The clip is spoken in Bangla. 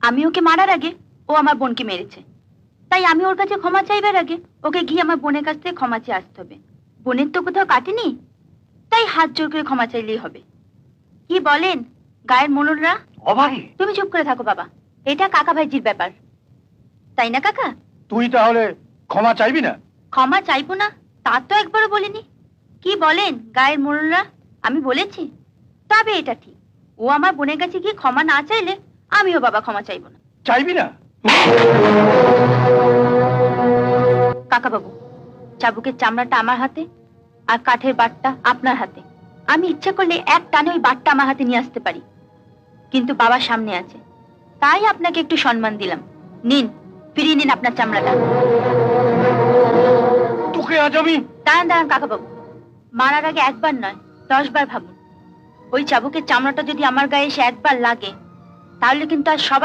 আমি ওকে মারার আগে ও আমার বোনকে মেরেছে, তাই আমি ওর কাছে ক্ষমা চাইবার আগে ওকে গিয়ে আমার বোনের কাছ থেকে ক্ষমা চেয়ে আসতে হবে। বোনের তো কোথাও কাটেনি, তাই হাত জোর করে ক্ষমা চাইলেই হবে। কি বলেন গায়ের মোড়লরা? অভাগী, তুমি চুপ করে থাকো বাবা, এটা কাকা ভাইজির ব্যাপার, তাই না কাকা? তুই তাহলে ক্ষমা চাইবি না? ক্ষমা চাইবো না তা তো একবারও বলিনি। কি বলেন গায়ের মোড়লরা? আমি বলেছি? তবে এটা ঠিক, ও আমার বোনের কাছে গিয়ে ক্ষমা না চাইলে আমিও বাবা ক্ষমা চাইবো না। চাইবি না? কাকা বাবু, চাবুকের চামড়াটা আমার হাতে আর কাঠের বাটটা আপনার হাতে। আমি ইচ্ছা করলে এক টানে ওই বাটটা আমার হাতে নিয়ে আসতে পারি, কিন্তু বাবা সামনে আছে, তাই আপনাকে একটু সম্মান দিলাম। নিন, ফিরিয়ে নিন আপনার চামড়াটা। তোকে আজ আমি... দাঁড়ান দাঁড়ান কাকা বাবু, মারার আগে একবার নয় 10 বার ভাবুন। ওই চাবুকের চামড়াটা যদি আমার গায়ে এসে একবার লাগে, তাহলে কিন্তু আর সবাই